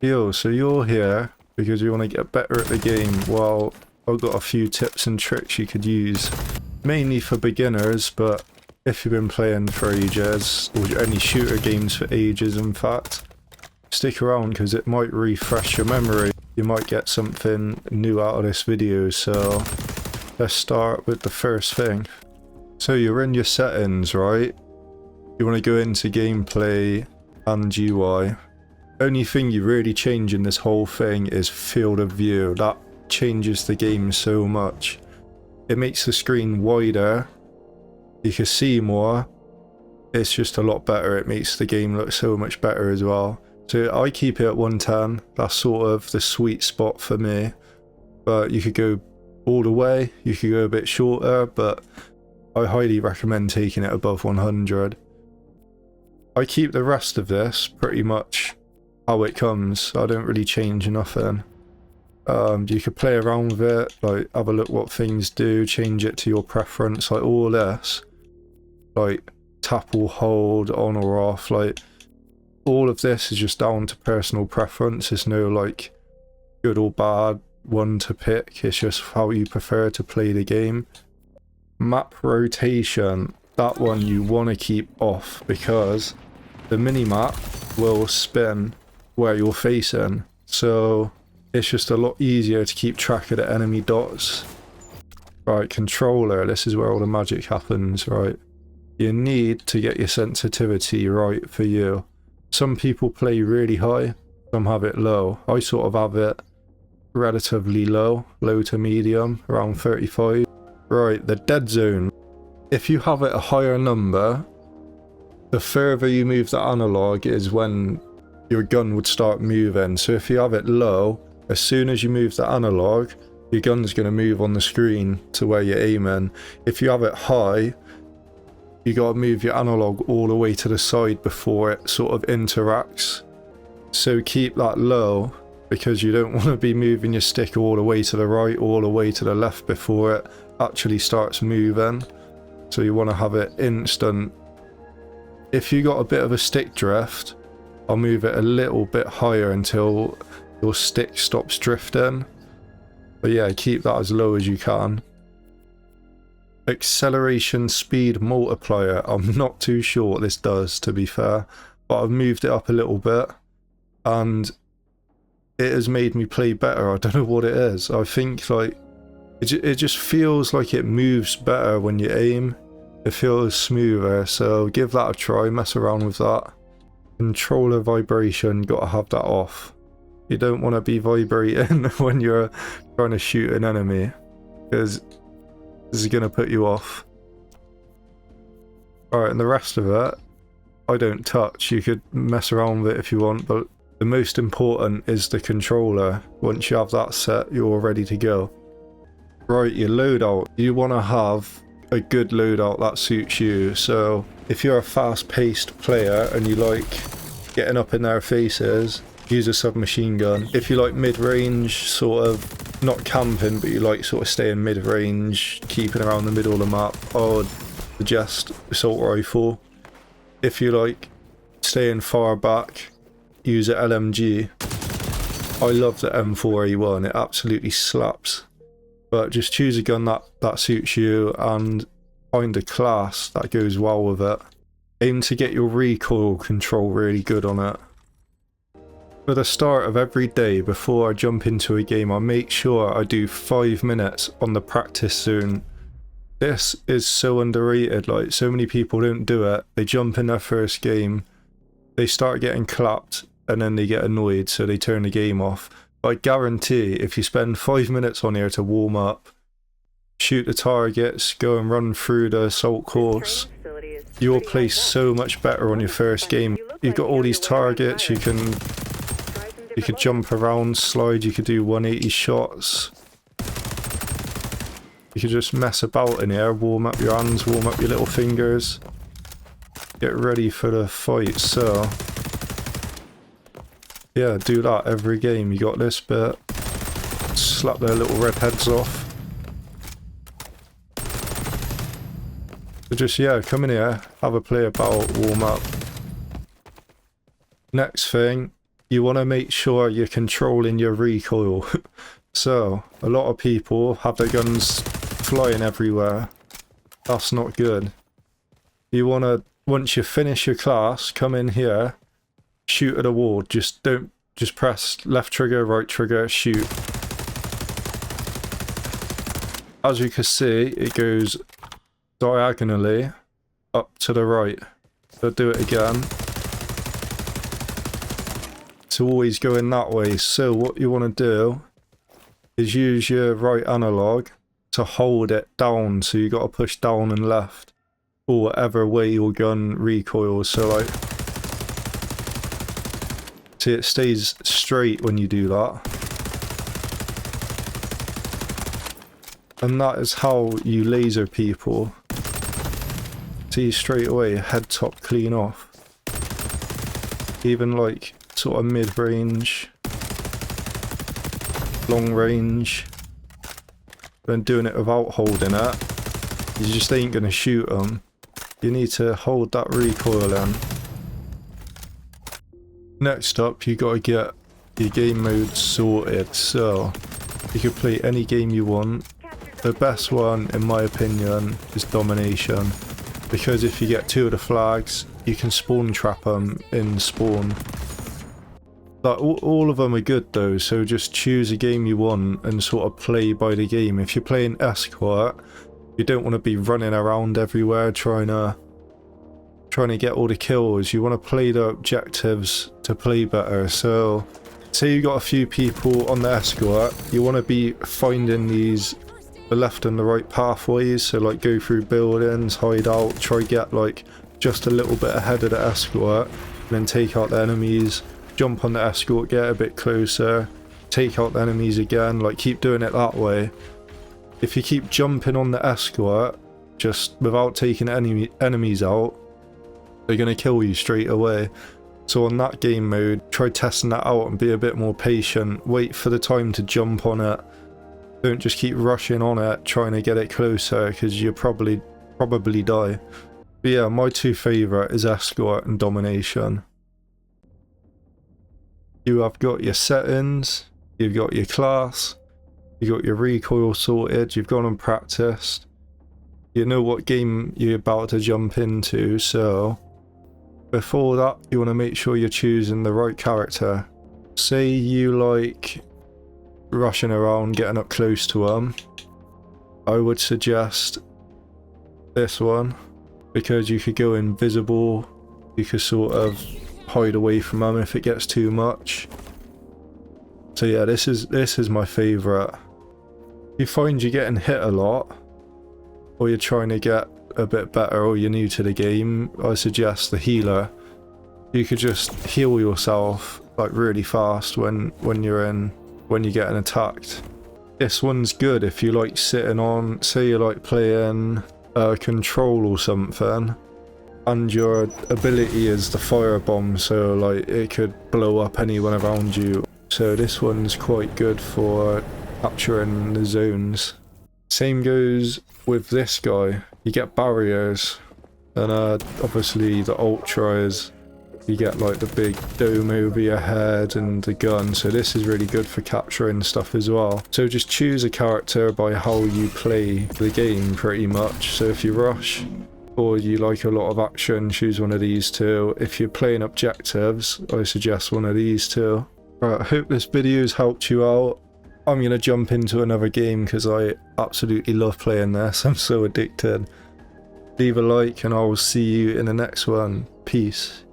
Yo, so you're here because you want to get better at the game. Well, I've got a few tips and tricks you could use, mainly for beginners, but if you've been playing for ages, or any shooter games for ages in fact, stick around because it might refresh your memory. You might get something new out of this video, so let's start with the first thing. So you're in your settings, right? You want to go into gameplay and UI. Only thing you really change in this whole thing is field of view. That changes the game so much. It makes the screen wider. You can see more. It's just a lot better. It makes the game look so much better as well. So I keep it at 110. That's sort of the sweet spot for me. But you could go all the way. You could go a bit shorter, but I highly recommend taking it above 100. I keep the rest of this pretty much how it comes. I don't really change nothing. You could play around with it, like have a look what things do, change it to your preference, like all this, like tap or hold, on or off, like all of this is just down to personal preference. There's no like good or bad one to pick, it's just how you prefer to play the game. Map rotation, that one you want to keep off because the mini-map will spin where you're facing, so it's just a lot easier to keep track of the enemy dots. Right, controller, this is where all the magic happens, right? You need to get your sensitivity right for you. Some people play really high, some have it low. I sort of have it relatively low, low to medium, around 35. Right, the dead zone. If you have it a higher number, the further you move the analog is when your gun would start moving. So if you have it low, as soon as you move the analog, your gun's going to move on the screen to where you're aiming. If you have it high, you got to move your analog all the way to the side before it sort of interacts. So keep that low because you don't want to be moving your stick all the way to the right, all the way to the left before it actually starts moving. So you want to have it instant. If you got a bit of a stick drift, I'll move it a little bit higher until your stick stops drifting. But yeah, keep that as low as you can. Acceleration speed multiplier. I'm not too sure what this does, to be fair, but I've moved it up a little bit and it has made me play better. I don't know what it is. I think like it just feels like it moves better when you aim. It feels smoother, so give that a try, mess around with that. Controller vibration, gotta have that off. You don't want to be vibrating when you're trying to shoot an enemy, because this is going to put you off. Alright, and the rest of it, I don't touch. You could mess around with it if you want, but the most important is the controller. Once you have that set, you're ready to go. Right, your loadout. You want to have a good loadout that suits you. So if you're a fast-paced player and you like getting up in their faces, use a submachine gun. If you like mid-range, sort of not camping, but you like sort of staying mid-range, keeping around the middle of the map, I would suggest assault rifle. If you like staying far back, use an LMG. I love the M4A1, it absolutely slaps. But just choose a gun that suits you and find a class that goes well with it. Aim to get your recoil control really good on it. For the start of every day before I jump into a game, I make sure I do 5 minutes on the practice zone. This is so underrated, like so many people don't do it. They jump in their first game, they start getting clapped and then they get annoyed, so they turn the game off. I guarantee if you spend 5 minutes on here to warm up, shoot the targets, go and run through the assault course, you'll play so much better on your first game. You've got all these targets, you could jump around, slide, you could do 180 shots. You could just mess about in here, warm up your hands, warm up your little fingers, get ready for the fight. So yeah, do that every game. You got this bit. Slap their little red heads off. So just, yeah, come in here, have a play about, warm up. Next thing, you want to make sure you're controlling your recoil. So, a lot of people have their guns flying everywhere. That's not good. You want to, once you finish your class, come in here, shoot at a wall. Just press left trigger, right trigger, shoot. As you can see, it goes diagonally up to the right. So do it again. It's always going that way. So what you want to do is use your right analog to hold it down. So you got to push down and left, or whatever way your gun recoils. So like, see, it stays straight when you do that. And that is how you laser people. See, straight away, head top clean off. Even like sort of mid-range, long range. Then doing it without holding it, you just ain't gonna shoot them. You need to hold that recoil in. Next up, you gotta get your game mode sorted. So you can play any game you want. The best one, in my opinion, is Domination, because if you get 2 of the flags, you can spawn trap them in spawn. Like, all of them are good though, so just choose a game you want and sort of play by the game. If you're playing Escort, you don't want to be running around everywhere trying to get all the kills. You want to play the objectives to play better. So, say you got a few people on the Escort, you want to be finding the left and the right pathways, so like go through buildings, hide out, try get like just a little bit ahead of the Escort, and then take out the enemies, jump on the Escort, get a bit closer, take out the enemies again, like keep doing it that way. If you keep jumping on the Escort just without taking enemies out, they're going to kill you straight away. So on that game mode, try testing that out and be a bit more patient, wait for the time to jump on it. Don't just keep rushing on it, trying to get it closer, because you'll probably die. But yeah, my 2 favourite is Escort and Domination. You have got your settings, you've got your class, you've got your recoil sorted, you've gone and practiced. You know what game you're about to jump into, so before that, you want to make sure you're choosing the right character. Say you like rushing around, getting up close to them, I would suggest this one, because you could go invisible, you could sort of hide away from them if it gets too much. So yeah, this is my favourite. If you find you're getting hit a lot, or you're trying to get a bit better, or you're new to the game, I suggest the healer. You could just heal yourself like really fast when you're getting attacked. This one's good if you like sitting on, say you like playing Control or something, and your ability is the firebomb, so like it could blow up anyone around you. So this one's quite good for capturing the zones. Same goes with this guy. You get barriers, and obviously the Ultra is, you get like the big dome over your head and the gun, so this is really good for capturing stuff as well. So just choose a character by how you play the game pretty much. So if you rush or you like a lot of action, choose one of these 2. If you're playing objectives, I suggest one of these 2. Right, I hope this video's helped you out. I'm going to jump into another game because I absolutely love playing this. I'm so addicted. Leave a like and I will see you in the next one. Peace.